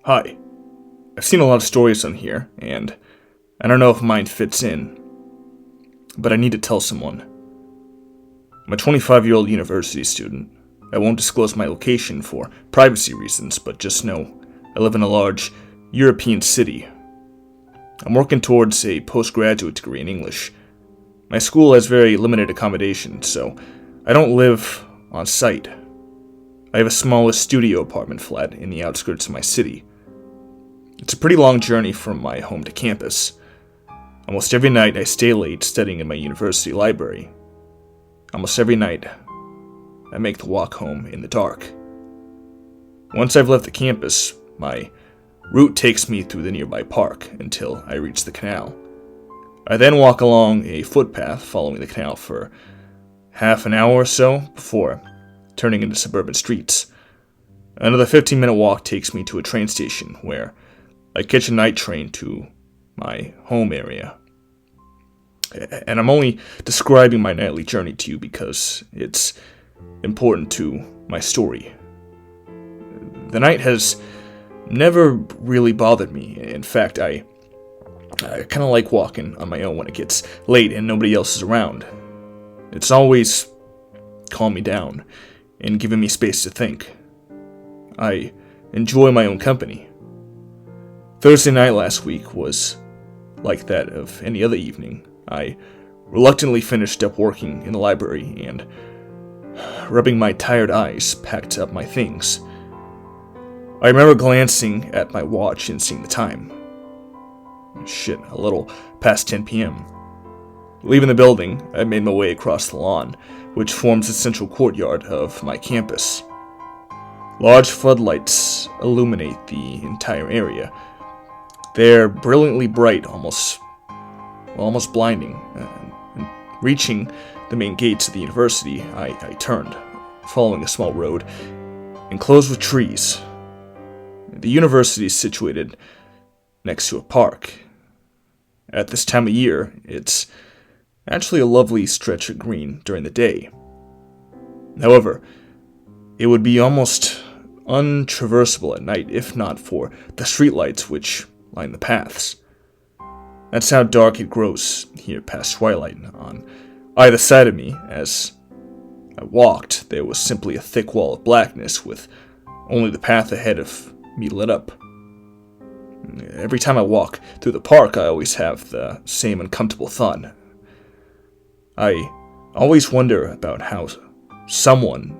Hi. I've seen a lot of stories on here, and I don't know if mine fits in, but I need to tell someone. I'm a 25-year-old university student. I won't disclose my location for privacy reasons, but just know I live in a large European city. I'm working towards a postgraduate degree in English. My school has very limited accommodation, so I don't live on site. I have a smallest studio apartment flat in the outskirts of my city. It's a pretty long journey from my home to campus. Almost every night I stay late studying in my university library. Almost every night I make the walk home in the dark. Once I've left the campus, my route takes me through the nearby park until I reach the canal. I then walk along a footpath following the canal for half an hour or so before turning into suburban streets. Another 15-minute walk takes me to a train station where I catch a night train to my home area. And I'm only describing my nightly journey to you because it's important to my story. The night has never really bothered me. In fact, I kind of like walking on my own when it gets late and nobody else is around. It's always calmed me down and given me space to think. I enjoy my own company. Thursday night last week was like that of any other evening. I reluctantly finished up working in the library and, rubbing my tired eyes, packed up my things. I remember glancing at my watch and seeing the time. A little past 10 p.m. Leaving the building, I made my way across the lawn, which forms the central courtyard of my campus. Large floodlights illuminate the entire area. They're brilliantly bright, almost blinding. Reaching the main gates of the university, I turned, following a small road, enclosed with trees. The university is situated next to a park. At this time of year, it's actually a lovely stretch of green during the day. However, it would be almost untraversable at night if not for the streetlights which line the paths. That's how dark it grows here past twilight. On either side of me, as I walked, there was simply a thick wall of blackness with only the path ahead of me lit up. Every time I walk through the park, I always have the same uncomfortable thought. I always wonder about how someone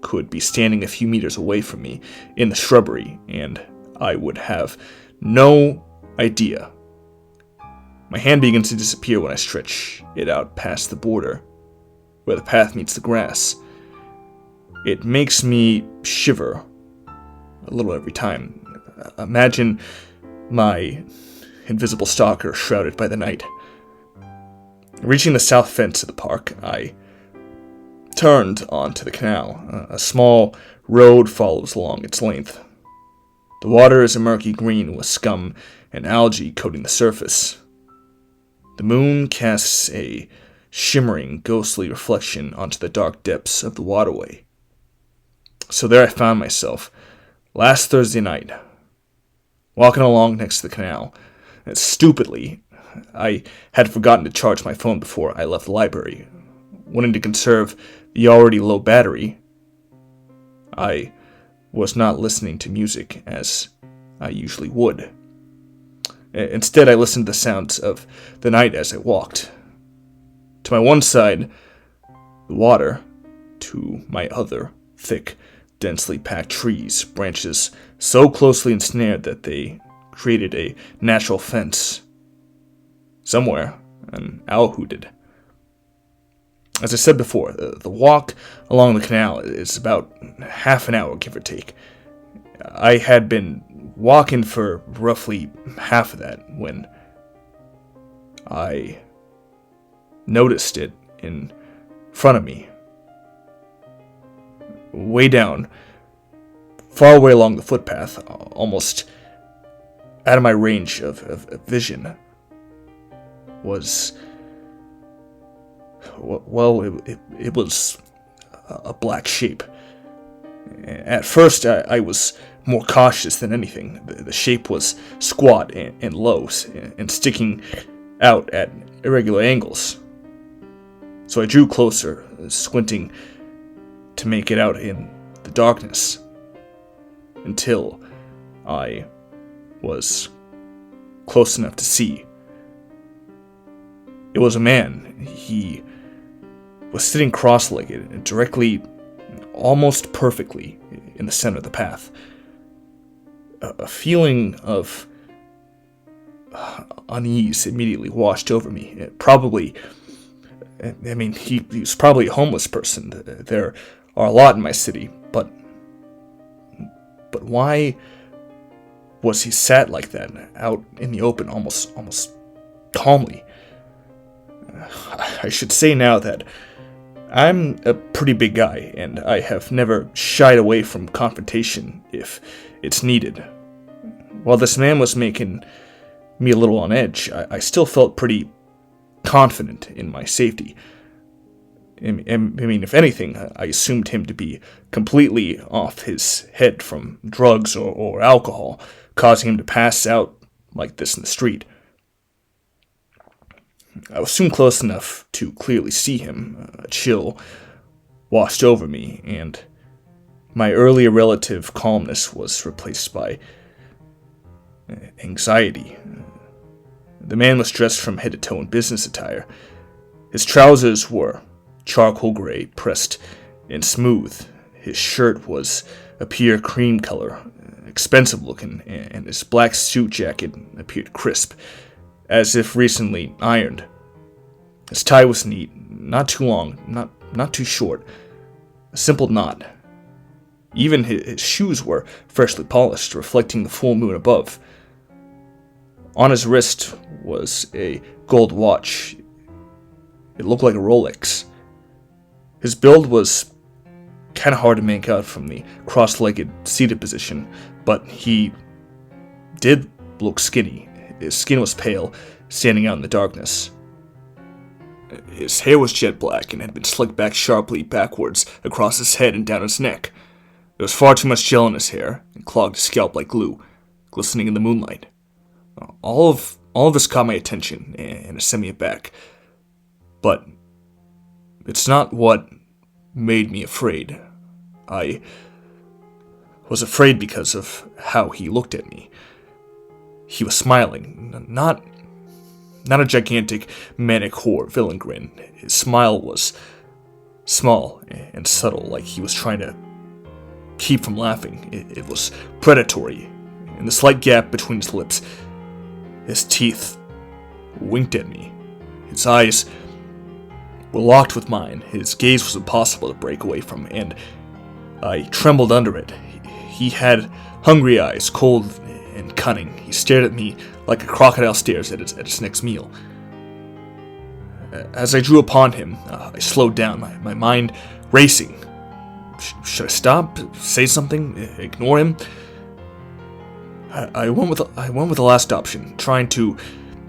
could be standing a few meters away from me in the shrubbery, and I would have no idea. My hand begins to disappear when I stretch it out past the border, where the path meets the grass. It makes me shiver a little every time. Imagine my invisible stalker shrouded by the night. Reaching the south fence of the park, I turned onto the canal. A small road follows along its length. The water is a murky green with scum and algae coating the surface. The moon casts a shimmering, ghostly reflection onto the dark depths of the waterway. So there I found myself, last Thursday night, walking along next to the canal. And stupidly, I had forgotten to charge my phone before I left the library. Wanting to conserve the already low battery, I was not listening to music as I usually would. Instead, I listened to the sounds of the night as I walked. To my one side, the water. To my other, thick, densely packed trees, branches so closely ensnared that they created a natural fence. Somewhere, an owl hooted. As I said before, the walk along the canal is about half an hour, give or take. I had been walking for roughly half of that when I noticed it in front of me. Way down, far away along the footpath, almost out of my range of vision, was, well, it was a black shape. At first, I was more cautious than anything. The shape was squat and low and sticking out at irregular angles. So I drew closer, squinting to make it out in the darkness, until I was close enough to see. It was a man. He was sitting cross-legged, directly, almost perfectly, in the center of the path. A feeling of unease immediately washed over me. He was probably a homeless person. There are a lot in my city, but why was he sat like that, out in the open, almost calmly? I should say now that I'm a pretty big guy, and I have never shied away from confrontation if it's needed. While this man was making me a little on edge, I still felt pretty confident in my safety. If anything, I assumed him to be completely off his head from drugs or alcohol, causing him to pass out like this in the street. I was soon close enough to clearly see him. A chill washed over me, and my earlier relative calmness was replaced by anxiety. The man was dressed from head to toe in business attire. His trousers were charcoal gray, pressed and smooth. His shirt was a pure cream color, expensive looking, and his black suit jacket appeared crisp, as if recently ironed. His tie was neat, not too long, not too short, a simple knot. Even his shoes were freshly polished, reflecting the full moon above. On his wrist was a gold watch. It looked like a Rolex. His build was kind of hard to make out from the cross-legged seated position, but he did look skinny. His skin was pale, standing out in the darkness. His hair was jet black and had been slicked back sharply backwards across his head and down his neck. There was far too much gel in his hair and clogged his scalp like glue, glistening in the moonlight. All of this caught my attention and it sent me aback. But it's not what made me afraid. I was afraid because of how he looked at me. He was smiling, not a gigantic manic whore villain grin. His smile was small and subtle, like he was trying to keep from laughing. It was predatory. In the slight gap between his lips, his teeth winked at me. His eyes were locked with mine. His gaze was impossible to break away from, and I trembled under it. He had hungry eyes, cold and cunning. He stared at me like a crocodile stares at its next meal. As I drew upon him, I slowed down, my mind racing. Should I stop? Say something? Ignore him? I went with the last option, trying to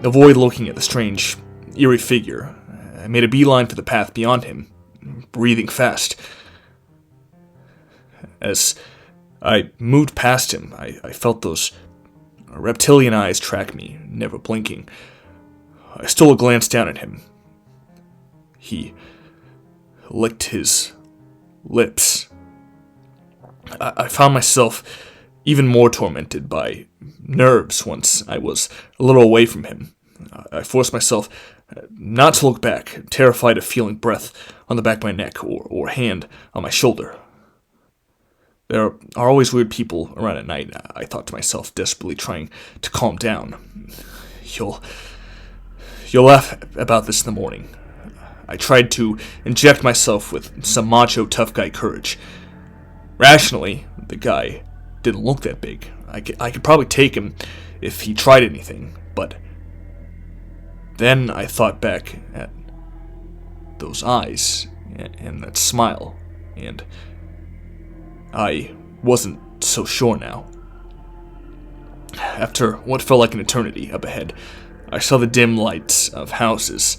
avoid looking at the strange, eerie figure. I made a beeline for the path beyond him, breathing fast. As I moved past him, I felt those reptilian eyes track me, never blinking. I stole a glance down at him. He licked his lips. I found myself even more tormented by nerves once I was a little away from him. I forced myself not to look back, terrified of feeling breath on the back of my neck or hand on my shoulder. There are always weird people around at night, I thought to myself, desperately trying to calm down. You'll laugh about this in the morning. I tried to inject myself with some macho tough guy courage. Rationally, the guy didn't look that big. I could probably take him if he tried anything, but then I thought back at those eyes and that smile, and I wasn't so sure now. After what felt like an eternity up ahead, I saw the dim lights of houses.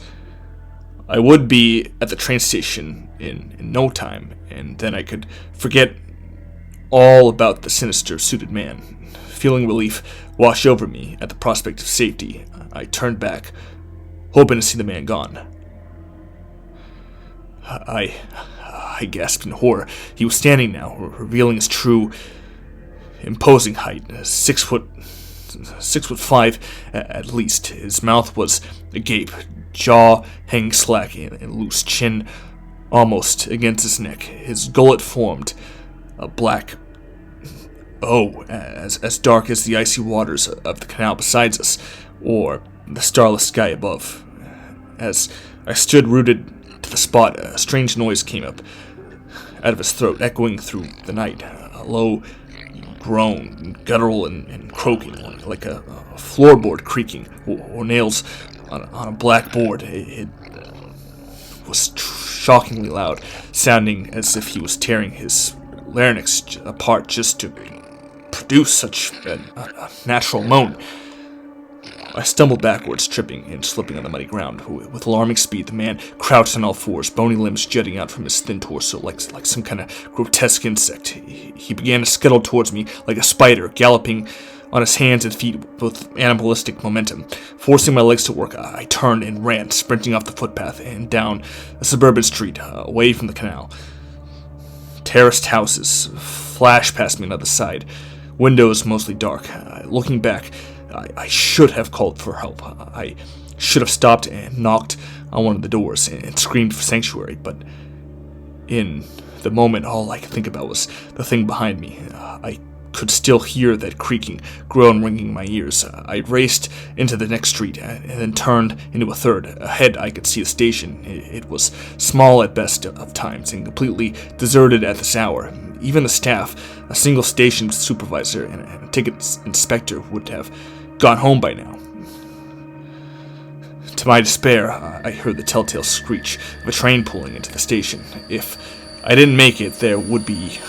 I would be at the train station in no time, and then I could forget all about the sinister suited man. Feeling relief wash over me at the prospect of safety, I turned back, hoping to see the man gone. I gasped in horror. He was standing now, revealing his true, imposing height, 6'5" at least. His mouth was agape, jaw hanging slack and loose, chin almost against his neck. His gullet formed a black as dark as the icy waters of the canal beside us, or the starless sky above. As I stood rooted to the spot, a strange noise came up out of his throat, echoing through the night. A low groan, guttural and croaking, like a floorboard creaking, or nails on a black board. It was shockingly loud, sounding as if he was tearing his larynx apart just to produce such a natural moan. I stumbled backwards, tripping and slipping on the muddy ground. With alarming speed, the man crouched on all fours, bony limbs jutting out from his thin torso like some kind of grotesque insect. He began to scuttle towards me like a spider, galloping on his hands and feet with animalistic momentum. Forcing my legs to work, I turned and ran, sprinting off the footpath and down a suburban street, away from the canal. Terraced houses flashed past me on the other side, windows mostly dark. Looking back, I should have called for help. I should have stopped and knocked on one of the doors and screamed for sanctuary, but in the moment, all I could think about was the thing behind me. I could still hear that creaking groan ringing in my ears. I raced into the next street and then turned into a third. Ahead, I could see the station. It was small at best of times and completely deserted at this hour. Even the staff, a single station supervisor and a ticket inspector, would have gone home by now. To my despair, I heard the telltale screech of a train pulling into the station. If I didn't make it, there would be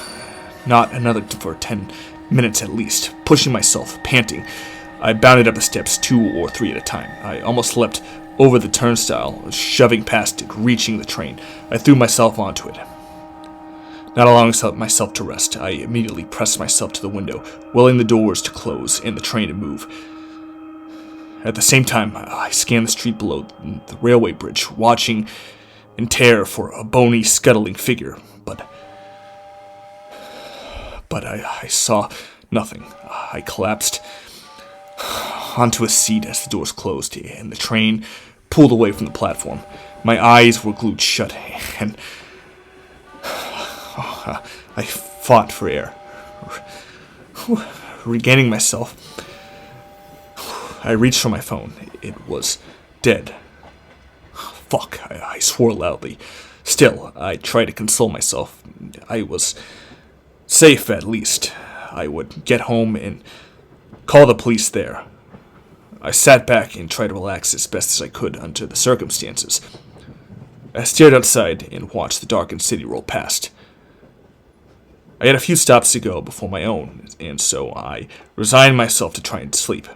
not another for 10 minutes at least. Pushing myself, panting, I bounded up the steps 2 or 3 at a time. I almost leapt over the turnstile, shoving past it, reaching the train. I threw myself onto it. Not allowing myself to rest, I immediately pressed myself to the window, willing the doors to close and the train to move. At the same time, I scanned the street below the railway bridge, watching in terror for a bony, scuttling figure, but I saw nothing. I collapsed onto a seat as the doors closed and the train pulled away from the platform. My eyes were glued shut, and I fought for air. Regaining myself, I reached for my phone. It was dead. Fuck, I swore loudly. Still, I tried to console myself. I was safe, at least. I would get home and call the police there. I sat back and tried to relax as best as I could under the circumstances. I stared outside and watched the darkened city roll past. I had a few stops to go before my own, and so I resigned myself to try and sleep.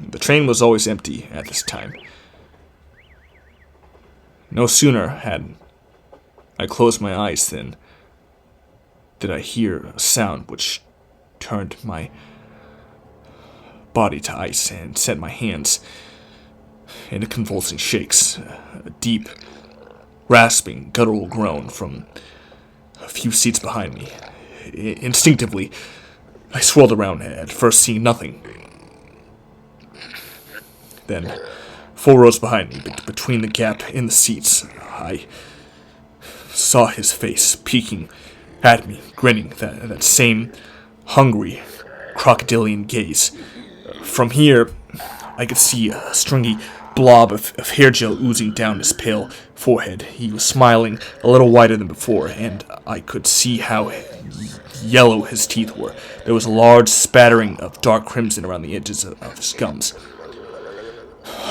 The train was always empty at this time. No sooner had I closed my eyes than did I hear a sound which turned my body to ice and set my hands into convulsing shakes. A deep, rasping, guttural groan from a few seats behind me. Instinctively, I swirled around, at first seeing nothing. Then, 4 rows behind me, between the gap in the seats, I saw his face peeking at me, grinning, that same hungry, crocodilian gaze. From here, I could see a stringy blob of hair gel oozing down his pale forehead. He was smiling a little wider than before, and I could see how yellow his teeth were. There was a large spattering of dark crimson around the edges of his gums.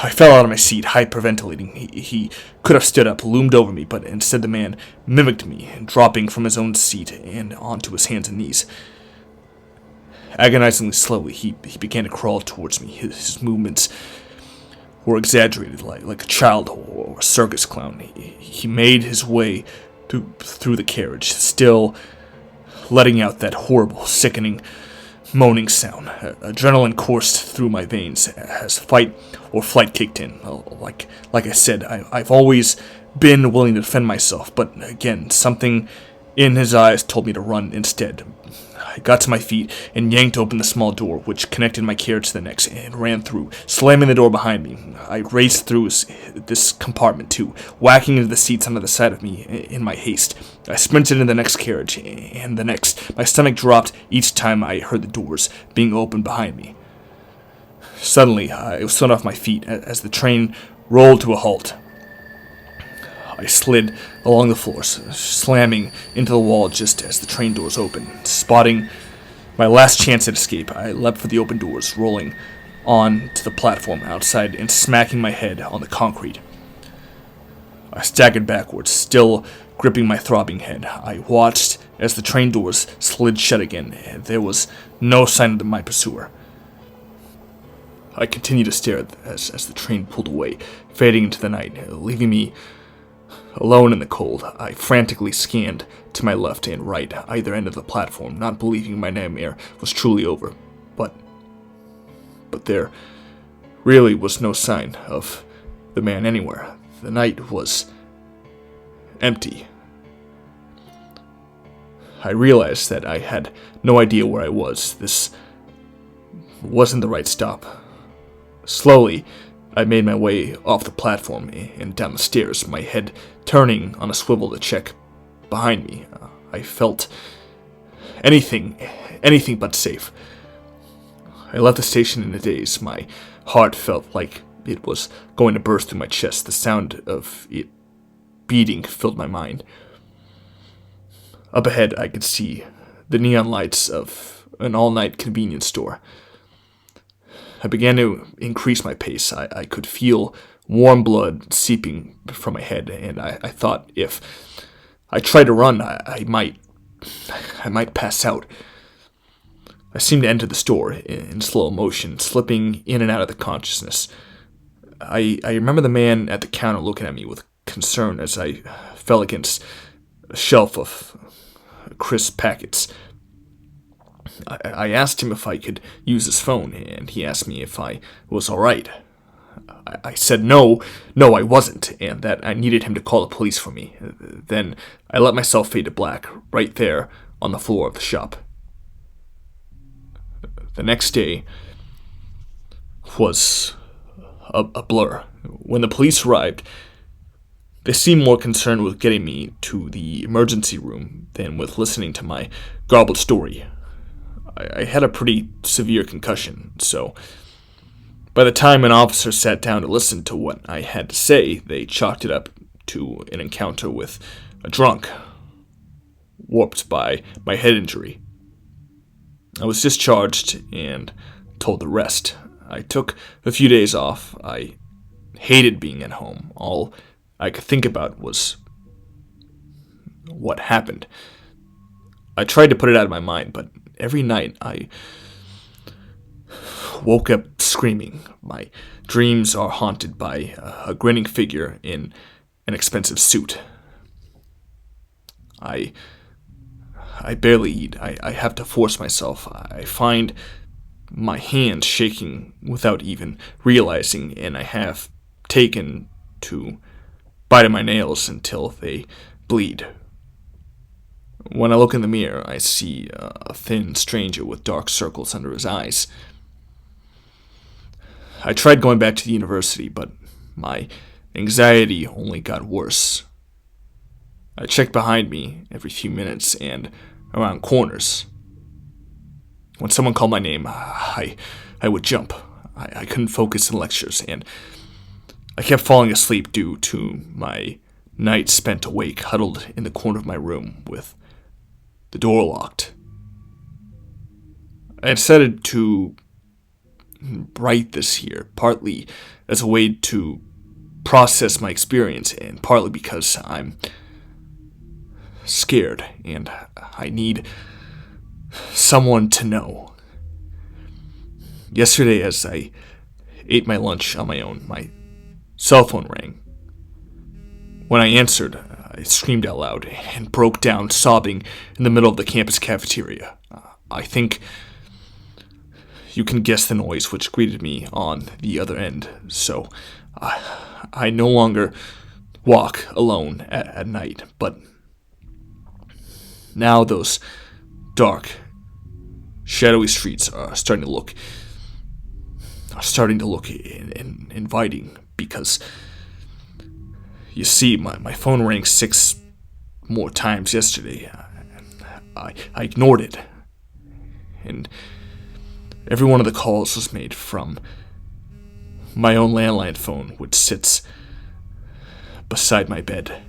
I fell out of my seat, hyperventilating. He could have stood up, loomed over me, but instead the man mimicked me, dropping from his own seat and onto his hands and knees. Agonizingly slowly, he began to crawl towards me. His movements were exaggerated, like a child or a circus clown. He made his way through the carriage, still letting out that horrible, sickening, moaning sound. Adrenaline coursed through my veins as fight or flight kicked in. Like I said, I've always been willing to defend myself, but again, something in his eyes told me to run instead. I got to my feet and yanked open the small door, which connected my carriage to the next, and ran through, slamming the door behind me. I raced through this compartment, too, whacking into the seats on the side of me in my haste. I sprinted into the next carriage, and the next. My stomach dropped each time I heard the doors being opened behind me. Suddenly, I was thrown off my feet as the train rolled to a halt. I slid along the floor, slamming into the wall just as the train doors opened. Spotting my last chance at escape, I leapt for the open doors, rolling on to the platform outside and smacking my head on the concrete. I staggered backwards, still gripping my throbbing head. I watched as the train doors slid shut again, and there was no sign of my pursuer. I continued to stare as the train pulled away, fading into the night, leaving me alone in the cold. I frantically scanned to my left and right, either end of the platform, not believing my nightmare was truly over. But there really was no sign of the man anywhere. The night was empty. I realized that I had no idea where I was. This wasn't the right stop. Slowly, I made my way off the platform and down the stairs, my head turning on a swivel to check behind me. I felt anything but safe. I left the station in a daze. My heart felt like it was going to burst through my chest. The sound of it beating filled my mind. Up ahead, I could see the neon lights of an all-night convenience store. I began to increase my pace. I could feel warm blood seeping from my head, and I thought if I tried to run, I might pass out. I seemed to enter the store in slow motion, slipping in and out of the consciousness. I remember the man at the counter looking at me with concern as I fell against a shelf of crisp packets. I asked him if I could use his phone, and he asked me if I was all right. I said no, I wasn't, and that I needed him to call the police for me. Then I let myself fade to black, right there on the floor of the shop. The next day was a blur. When the police arrived, they seemed more concerned with getting me to the emergency room than with listening to my garbled story. I had a pretty severe concussion, so by the time an officer sat down to listen to what I had to say, they chalked it up to an encounter with a drunk, warped by my head injury. I was discharged and told the rest. I took a few days off. I hated being at home. All I could think about was what happened. I tried to put it out of my mind, but every night I woke up screaming. My dreams are haunted by a grinning figure in an expensive suit. I barely eat. I have to force myself. I find my hands shaking without even realizing, and I have taken to biting my nails until they bleed. When I look in the mirror, I see a thin stranger with dark circles under his eyes. I tried going back to the university, but my anxiety only got worse. I checked behind me every few minutes and around corners. When someone called my name, I would jump. I couldn't focus in lectures, and I kept falling asleep due to my night spent awake, huddled in the corner of my room with the door locked. I decided to write this here, partly as a way to process my experience, and partly because I'm scared and I need someone to know. Yesterday, as I ate my lunch on my own, my cell phone rang. When I answered, I screamed out loud and broke down, sobbing, in the middle of the campus cafeteria. I think you can guess the noise which greeted me on the other end, so I no longer walk alone at night, but now those dark, shadowy streets are starting to look inviting, because you see, my phone rang 6 more times yesterday. I ignored it, and every one of the calls was made from my own landline phone, which sits beside my bed.